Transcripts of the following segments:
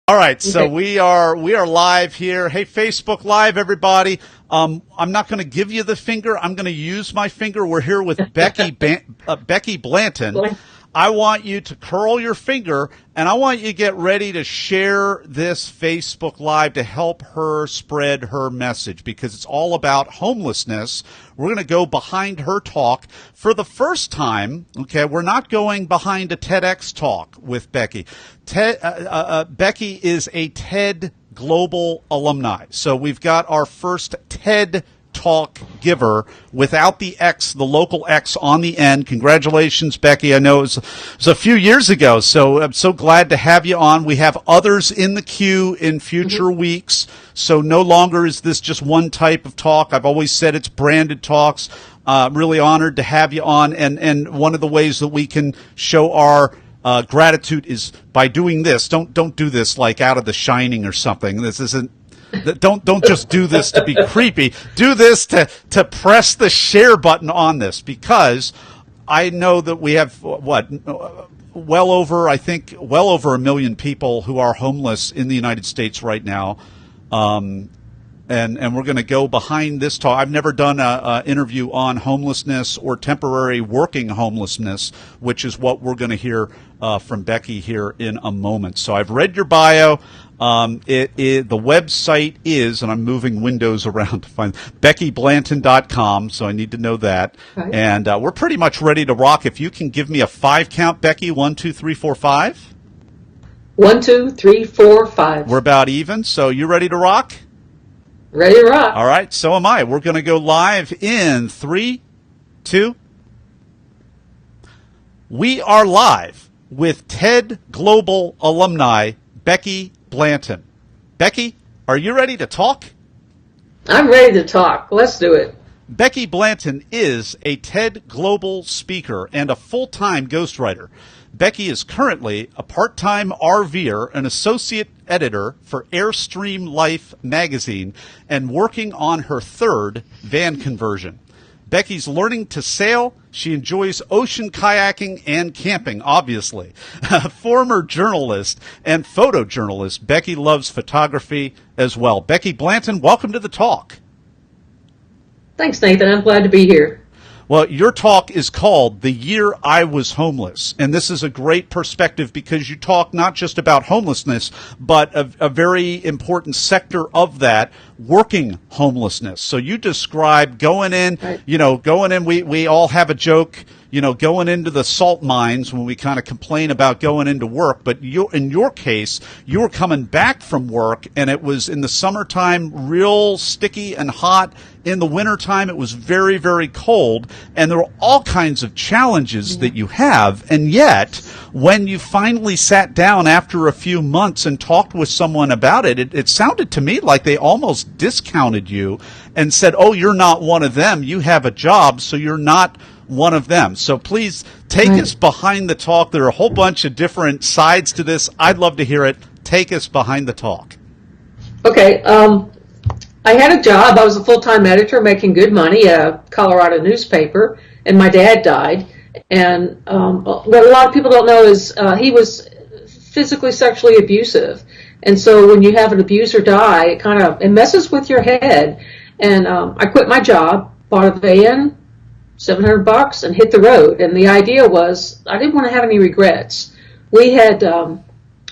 All right, so we are live here. Hey, Facebook Live, everybody. I'm not going to give you the finger. I'm going to use my finger. We're here with Becky Blanton. I want you to curl your finger, and I want you to get ready to share this Facebook Live to help her spread her message, because it's all about homelessness. We're going to go behind her talk for the first time. Okay, we're not going behind a TEDx talk with Becky. Becky is a TED Global alumni. So we've got our first TED Talk giver without the X, the local X on the end. Congratulations, Becky. I know it was a few years ago, so I'm so glad to have you on. We have others in the queue in future weeks, so no longer is this just one type of talk. I've always said it's branded talks. Really honored to have you on, and one of the ways that we can show our gratitude is by doing this. Don't do this like out of The Shining or something. This isn't. Don't just do this to be creepy. Do this to press the share button on this, because I know that we have well over 1 million people who are homeless in the United States right now. And we're going to go behind this talk. I've never done an interview on homelessness or temporary working homelessness, which is what we're going to hear from Becky here in a moment. So I've read your bio. The website is, and I'm moving windows around to find, beckyblanton.com, so I need to know that. Right. And we're pretty much ready to rock. If you can give me a 5 count, Becky, 1, 2, 3, 4, 5. 1, 2, 3, 4, 5. We're about even, so you ready to rock? Ready to rock. All right, so am I. We're going to go live in 3, 2. We are live with TED Global alumni, Becky Blanton. Becky, are you ready to talk? I'm ready to talk. Let's do it. Becky Blanton is a TED Global speaker and a full-time ghostwriter. Becky is currently a part-time RVer, an associate editor for Airstream Life magazine, and working on her 3rd van conversion. Becky's learning to sail. She enjoys ocean kayaking and camping, obviously. Former journalist and photojournalist, Becky loves photography as well. Becky Blanton, welcome to the talk. Thanks, Nathan. I'm glad to be here. Well, your talk is called The Year I Was Homeless, and this is a great perspective because you talk not just about homelessness, but a very important sector of that, working homelessness. So you describe going in, we all have a joke, going into the salt mines when we kind of complain about going into work, but in your case, you were coming back from work, and it was in the summertime real sticky and hot. In the wintertime, it was very, very cold, and there were all kinds of challenges that you have. And yet, when you finally sat down after a few months and talked with someone about it, it sounded to me like they almost discounted you and said, oh, you're not one of them. You have a job, so you're not one of them. So please take us behind the talk. There are a whole bunch of different sides to this. I'd love to hear it. Take us behind the talk. Okay. I had a job. I was a full-time editor making good money at a Colorado newspaper, and my dad died. And what a lot of people don't know is he was physically, sexually abusive. And so when you have an abuser die, it messes with your head. And I quit my job, bought a van, $700, and hit the road. And the idea was I didn't want to have any regrets.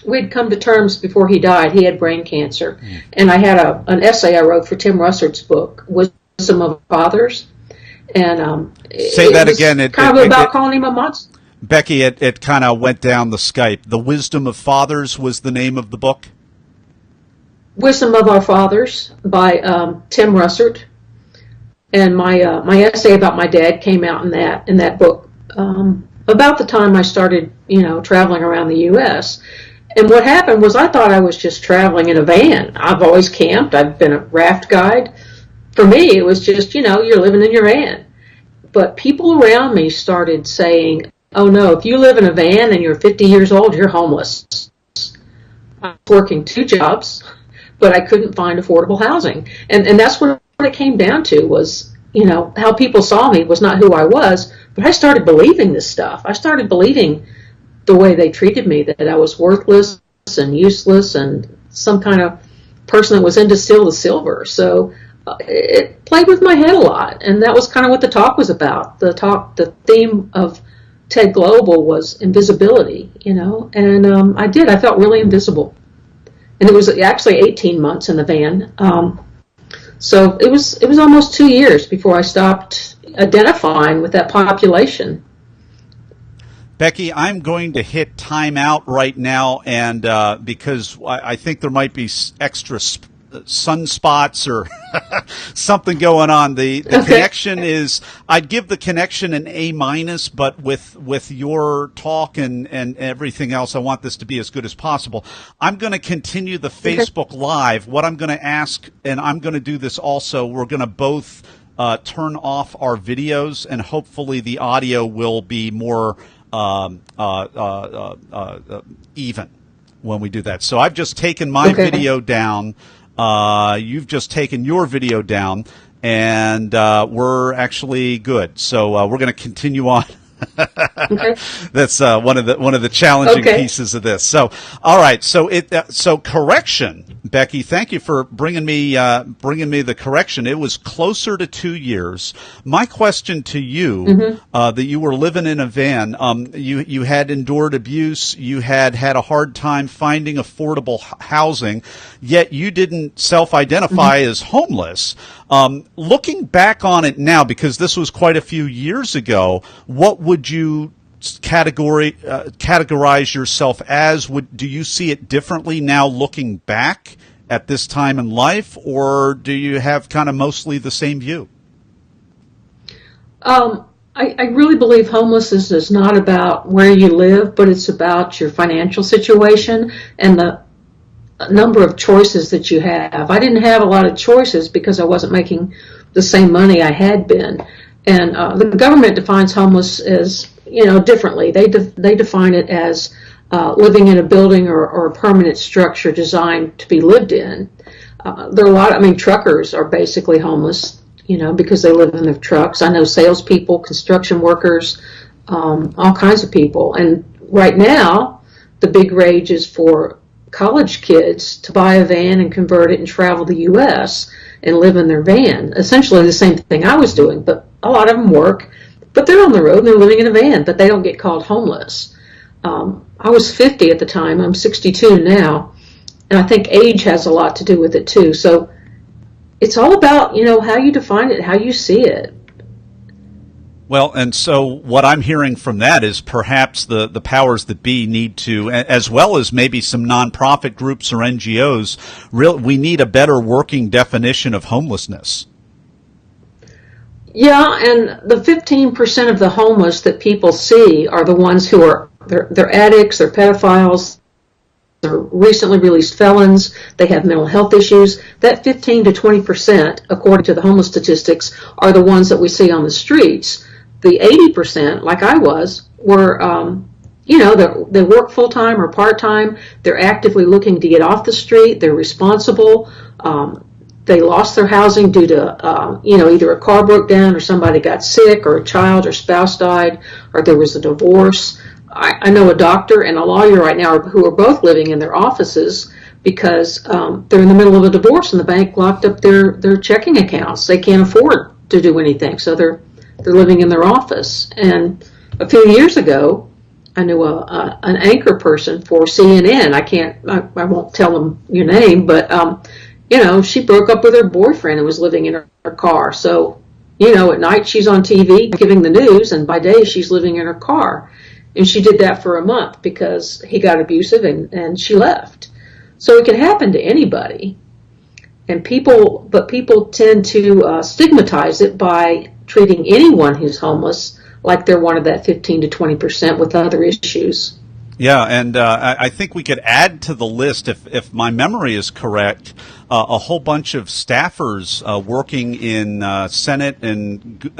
We'd come to terms before he died. He had brain cancer. And I had an essay I wrote for Tim Russert's book, Wisdom of Fathers. And say that again. It kind of about calling him a monster. Becky, it kind of went down the Skype. The Wisdom of Fathers was the name of the book? Wisdom of Our Fathers by Tim Russert. And my essay about my dad came out in that book about the time I started, traveling around the U.S. And what happened was I thought I was just traveling in a van. I've always camped. I've been a raft guide. For me, it was just, you're living in your van. But people around me started saying, oh, no, if you live in a van and you're 50 years old, you're homeless. I was working 2 jobs, but I couldn't find affordable housing. And that's what it came down to was, how people saw me was not who I was, but I started believing this stuff. I started believing the way they treated me, that I was worthless, and useless and some kind of person that was into steal the silver. So it played with my head a lot, and that was kind of what the talk was about. The theme of TED Global was invisibility, and I felt really invisible. And it was actually 18 months in the van. So it was almost 2 years before I stopped identifying with that population. Becky, I'm going to hit timeout right now, and because I think there might be extra sunspots or something going on. The connection is, I'd give the connection an A-, but with your talk and everything else, I want this to be as good as possible. I'm going to continue the Facebook Live. What I'm going to ask, and I'm going to do this also, we're going to both turn off our videos, and hopefully the audio will be more even when we do that. So I've just taken my video down. You've just taken your video down, and we're actually good. So we're going to continue on. That's one of the challenging pieces of this. So, all right. So so correction, Becky. Thank you for bringing me the correction. It was closer to 2 years. My question to you, that you were living in a van, you had endured abuse, you had a hard time finding affordable housing, yet you didn't self-identify as homeless. Looking back on it now, because this was quite a few years ago, what would you categorize yourself as? Do you see it differently now looking back at this time in life, or do you have kind of mostly the same view? I really believe homelessness is not about where you live, but it's about your financial situation and the number of choices that you have. I didn't have a lot of choices because I wasn't making the same money I had been. And the government defines homeless as, differently. They define it as living in a building or a permanent structure designed to be lived in. There are a lot, truckers are basically homeless, because they live in their trucks. I know salespeople, construction workers, all kinds of people. And right now, the big rage is for college kids to buy a van and convert it and travel the U.S. and live in their van. Essentially the same thing I was doing, but a lot of them work, but they're on the road and they're living in a van, but they don't get called homeless. I was 50 at the time. I'm 62 now, and I think age has a lot to do with it too. So it's all about, how you define it, how you see it. Well, and so what I'm hearing from that is perhaps the powers that be need to, as well as maybe some nonprofit groups or NGOs, we need a better working definition of homelessness. Yeah, and the 15% of the homeless that people see are the ones who are, they're addicts, they're pedophiles, they're recently released felons, they have mental health issues. That 15 to 20%, according to the homeless statistics, are the ones that we see on the streets. The 80%, like I was, were, they work full-time or part-time. They're actively looking to get off the street. They're responsible. They lost their housing due to, either a car broke down or somebody got sick or a child or spouse died or there was a divorce. I know a doctor and a lawyer right now who are both living in their offices because they're in the middle of a divorce and the bank locked up their checking accounts. They can't afford to do anything, so they're living in their office. And a few years ago, I knew an anchor person for CNN. I won't tell them your name, but she broke up with her boyfriend and was living in her car. So, at night she's on TV giving the news, and by day she's living in her car. And she did that for a month because he got abusive and she left. So it can happen to anybody. And people tend to stigmatize it by treating anyone who's homeless like they're one of that 15 to 20% with other issues. Yeah, and I think we could add to the list, if my memory is correct, a whole bunch of staffers working in Senate and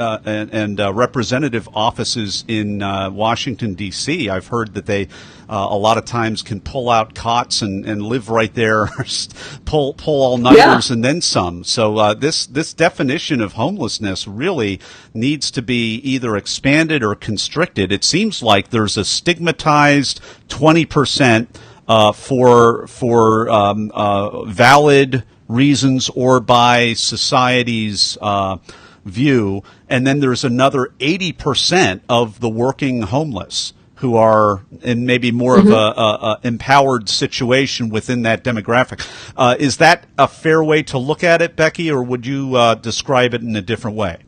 representative offices in Washington, D.C. I've heard that they a lot of times can pull out cots and live right there, pull all-nighters and then some. So this definition of homelessness really needs to be either expanded or constricted. It seems like there's a stigmatized 20% for valid reasons or by society's view, and then there's another 80% of the working homeless who are in maybe more of a empowered situation within that demographic. Is that a fair way to look at it, Becky, or would you describe it in a different way?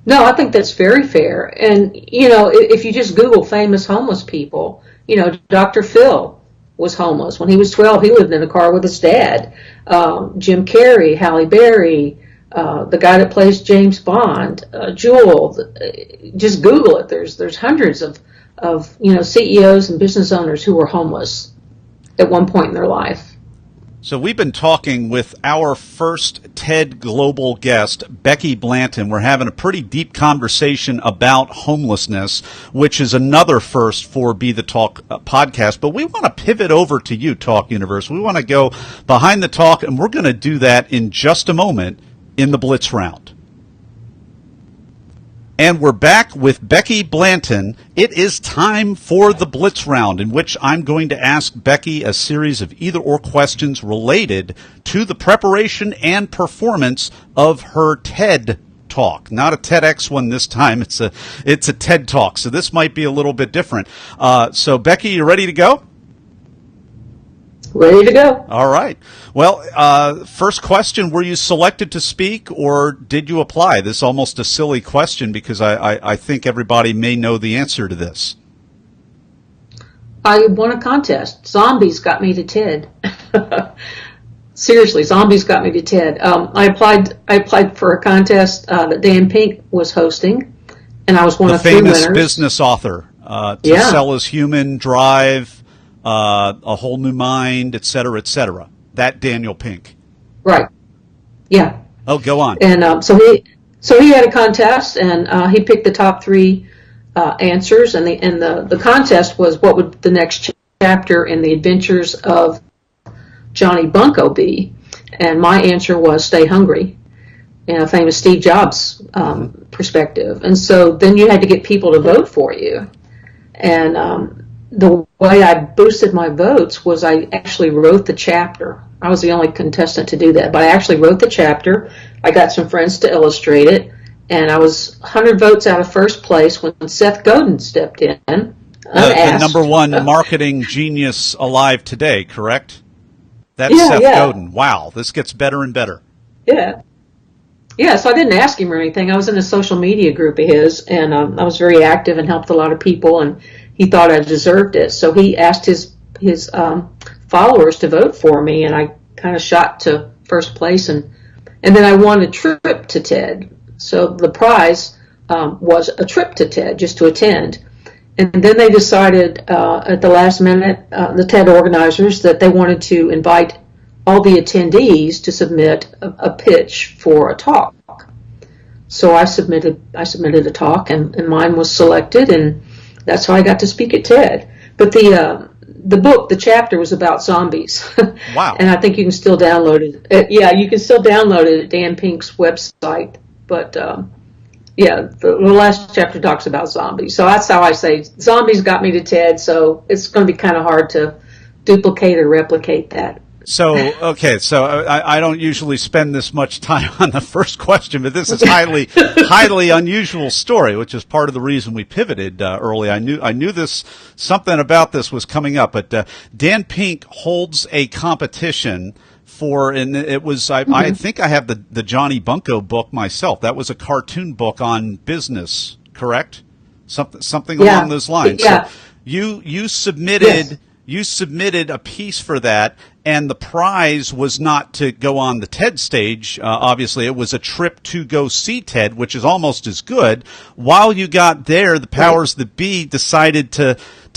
No, I think that's very fair. And, if you just Google famous homeless people, Dr. Phil was homeless. When he was 12, he lived in a car with his dad. Jim Carrey, Halle Berry, the guy that plays James Bond, Jewel. Just Google it. There's hundreds of CEOs and business owners who were homeless at one point in their life. So we've been talking with our first TED Global guest, Becky Blanton. We're having a pretty deep conversation about homelessness, which is another first for Be the Talk podcast. But we want to pivot over to you, Talk Universe. We want to go behind the talk, and we're going to do that in just a moment in the Blitz Round. And we're back with Becky Blanton. It is time for the Blitz Round, in which I'm going to ask Becky a series of either-or questions related to the preparation and performance of her TED Talk. Not a TEDx one this time. It's a TED Talk, so this might be a little bit different. So, Becky, you ready to go? Ready to go. All right. Well, first question, were you selected to speak or did you apply? This is almost a silly question because I think everybody may know the answer to this. I won a contest. Zombies got me to TED. Seriously, zombies got me to TED. I applied for a contest that Dan Pink was hosting, and I was one of three winners. The famous business author, To Sell Is Human, Drive, A Whole New Mind, et cetera, et cetera. That Daniel Pink. Right. Yeah. Oh, go on. And so he had a contest, and he picked the top three answers, and the contest was what would the next chapter in the adventures of Johnny Bunko be? And my answer was stay hungry, in a famous Steve Jobs perspective. And so then you had to get people to vote for you, and the way I boosted my votes was I actually wrote the chapter. I was the only contestant to do that, but I actually wrote the chapter. I got some friends to illustrate it, and I was 100 votes out of first place when Seth Godin stepped in. The number one marketing genius alive today, correct? That's Seth Godin. Wow, this gets better and better. Yeah. Yeah, so I didn't ask him or anything. I was in a social media group of his, and I was very active and helped a lot of people, and he thought I deserved it. So he asked his followers to vote for me, and I kind of shot to first place, and then I won a trip to TED. So the prize was a trip to TED just to attend. And then they decided at the last minute, the TED organizers, that they wanted to invite all the attendees to submit a pitch for a talk. So I submitted a talk, and mine was selected, and that's how I got to speak at TED. But the book, the chapter, was about zombies. Wow. And I think you can still download it. You can still download it at Dan Pink's website. But, the last chapter talks about zombies. So that's how I say zombies got me to TED, so it's going to be kind of hard to duplicate or replicate that. So, okay, so I don't usually spend this much time on the first question, but this is highly unusual story, which is part of the reason we pivoted early. I knew something about this was coming up, but Dan Pink holds a competition and it was, I think I have the Johnny Bunko book myself. That was a cartoon book on business, correct? Something along those lines. Yeah. So you submitted. Yes. You submitted a piece for that, and the prize was not to go on the TED stage. Obviously, it was a trip to go see TED, which is almost as good. While you got there, the powers that be decided to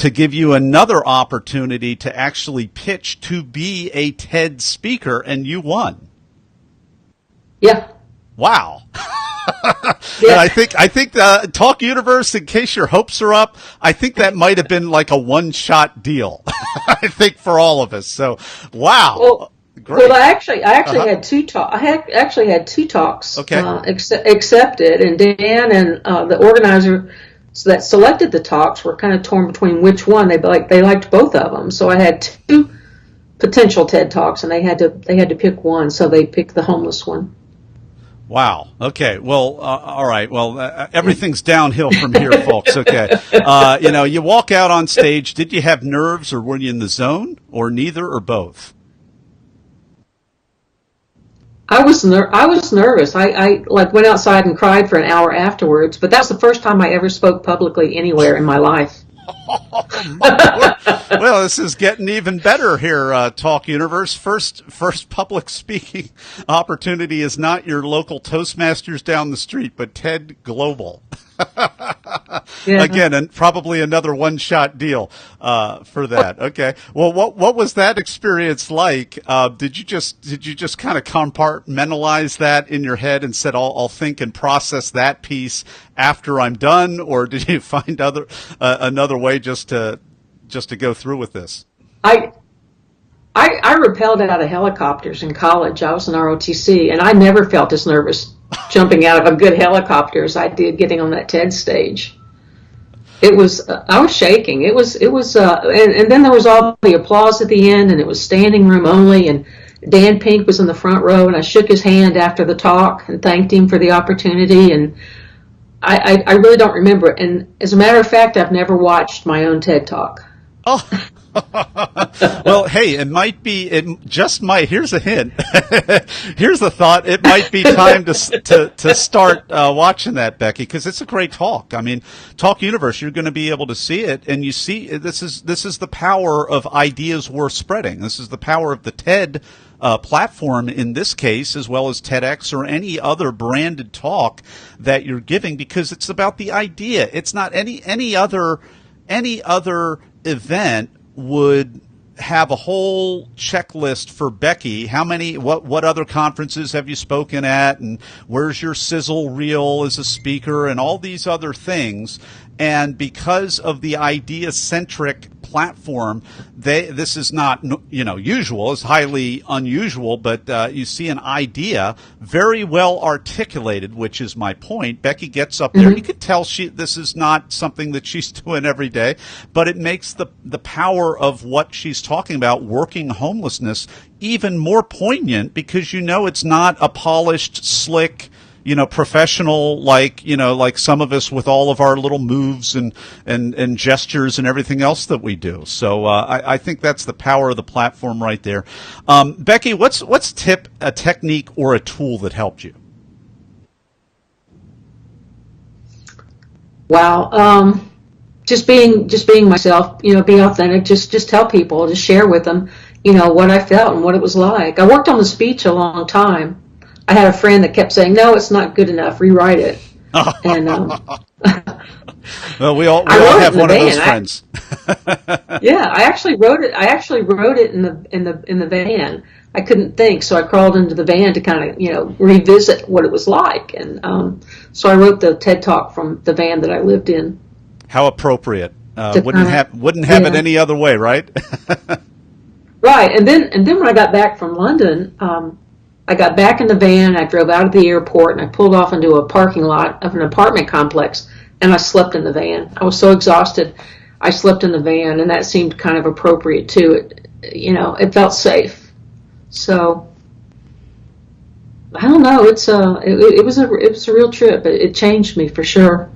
give you another opportunity to actually pitch to be a TED speaker, and you won. Yeah. Wow. Yeah. And I think Talk Universe, in case your hopes are up, I think that might have been like a one-shot deal. I think for all of us. So, wow. Well, great. Well, I actually had two talks. I actually had two talks okay. Accepted, and Dan and the organizer that selected the talks were kind of torn between which one. They liked both of them. So I had two potential TED Talks, and they had to pick one. So they picked the homeless one. Wow. Okay. Well, all right. Well, everything's downhill from here, folks. Okay. You walk out on stage. Did you have nerves, or were you in the zone, or neither, or both? I was nervous. I went outside and cried for an hour afterwards. But that was the first time I ever spoke publicly anywhere in my life. Well, this is getting even better here, Talk Universe. First public speaking opportunity is not your local Toastmasters down the street, but TED Global. Yeah. Again, and probably another one-shot deal for that. Okay. Well, what was that experience like? Did you just kind of compartmentalize that in your head and said, I'll think and process that piece after I'm done, or did you find another way just to go through with this? I rappelled out of helicopters in college. I was an ROTC, and I never felt as nervous jumping out of a good helicopter as I did getting on that TED stage. It was I was shaking. It was and then there was all the applause at the end, and it was standing room only, and Dan Pink was in the front row, and I shook his hand after the talk and thanked him for the opportunity, and I really don't remember it. And as a matter of fact, I've never watched my own TED Talk. Oh. Well, hey, here's a hint. Here's a thought. It might be time to start watching that, Becky, because it's a great talk. I mean, Talk Universe, you're going to be able to see it, and you see this is the power of ideas worth spreading. This is the power of the TED platform in this case, as well as TEDx or any other branded talk that you're giving, because it's about the idea. It's not any other event would have a whole checklist for Becky. What other conferences have you spoken at, and where's your sizzle reel as a speaker, and all these other things. And because of the idea-centric platform, this is not usual. It's highly unusual, but you see an idea very well articulated, which is my point. Becky gets up there. Mm-hmm. You can tell this is not something that she's doing every day, but it makes the power of what she's talking about, working homelessness, even more poignant, because it's not a polished, slick, professional, like some of us with all of our little moves and gestures and everything else that we do. So I think that's the power of the platform right there. Becky, what's a technique or a tool that helped you? Wow. Just being myself, be authentic, just tell people, just share with them, what I felt and what it was like. I worked on the speech a long time. I had a friend that kept saying, "No, it's not good enough. Rewrite it." And well, we all have one of those friends. Yeah, I actually wrote it in the van. I couldn't think, so I crawled into the van to kind of revisit what it was like, and so I wrote the TED Talk from the van that I lived in. How appropriate! Wouldn't have it any other way, right? Right, and then when I got back from London. I got back in the van, I drove out of the airport, and I pulled off into a parking lot of an apartment complex, and I slept in the van. I was so exhausted, I slept in the van, and that seemed kind of appropriate too. It felt safe. So, I don't know, it was a real trip. It changed me for sure.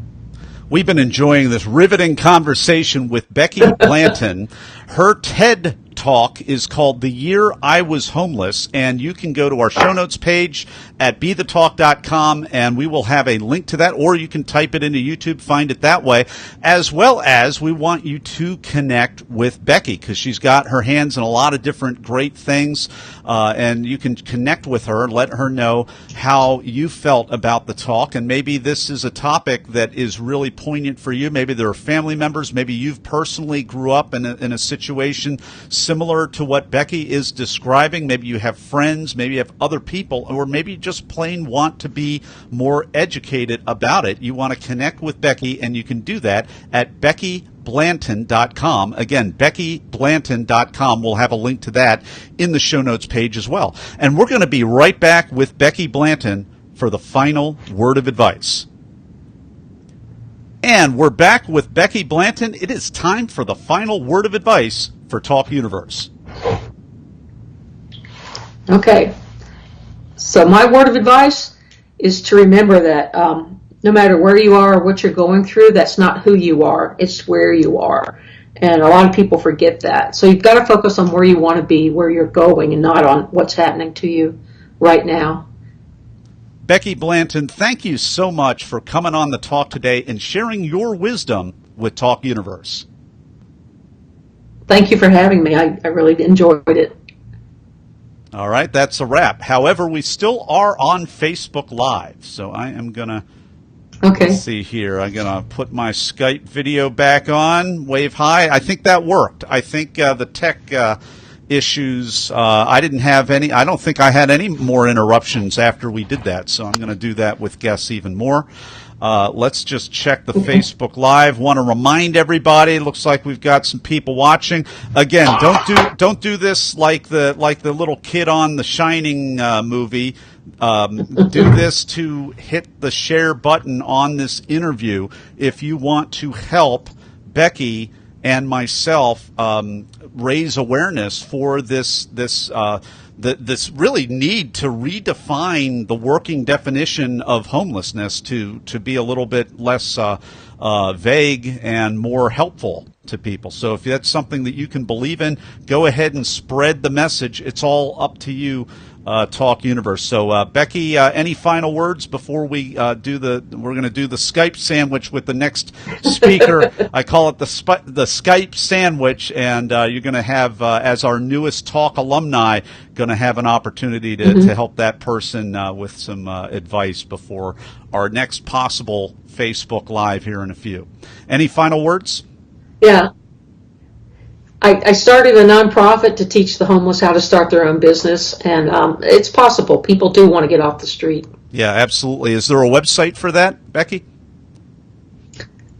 We've been enjoying this riveting conversation with Becky Blanton. Her TED Talk is called The Year I Was Homeless, and you can go to our show notes page at bethetalk.com, and we will have a link to that, or you can type it into YouTube, find it that way, as well as we want you to connect with Becky, because she's got her hands in a lot of different great things, and you can connect with her, let her know how you felt about the talk, and maybe this is a topic that is really poignant for you. Maybe there are family members, maybe you've personally grew up in a situation similar to what Becky is describing. Maybe you have friends, maybe you have other people, or maybe you just plain want to be more educated about it. You want to connect with Becky, and you can do that at beckyblanton.com. Again, beckyblanton.com. We'll have a link to that in the show notes page as well. And we're going to be right back with Becky Blanton for the final word of advice. And we're back with Becky Blanton. It is time for the final word of advice for Talk Universe. Okay. So my word of advice is to remember that no matter where you are or what you're going through, that's not who you are. It's where you are. And a lot of people forget that. So you've got to focus on where you want to be, where you're going, and not on what's happening to you right now. Becky Blanton, thank you so much for coming on the talk today and sharing your wisdom with Talk Universe. Thank you for having me. I really enjoyed it. All right, that's a wrap. However, we still are on Facebook Live, so I am going to let's see here. I'm going to put my Skype video back on, wave hi. I think that worked. I think the tech issues, I didn't have any. I don't think I had any more interruptions after we did that, so I'm going to do that with guests even more. Let's just check the Facebook Live. Want to remind everybody, it looks like we've got some people watching. Again, don't do this like the little kid on the Shining movie. Do this to hit the share button on this interview if you want to help Becky and myself raise awareness for this really need to redefine the working definition of homelessness to be a little bit less vague and more helpful to people. So if that's something that you can believe in, go ahead and spread the message. It's all up to you, Talk Universe. So Becky, any final words before we we're going to do the Skype sandwich with the next speaker. I call it the Skype sandwich, and you're going to have, as our newest Talk alumni, going to have an opportunity to help that person with some advice before our next possible Facebook Live here in a few. Any final words? Yeah. I started a nonprofit to teach the homeless how to start their own business, and it's possible. People do want to get off the street. Yeah, absolutely. Is there a website for that, Becky?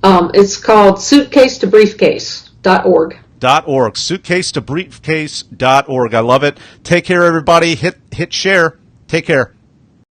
It's called suitcasetobriefcase.org. .org. Suitcasetobriefcase.org. I love it. Take care, everybody. Hit share. Take care.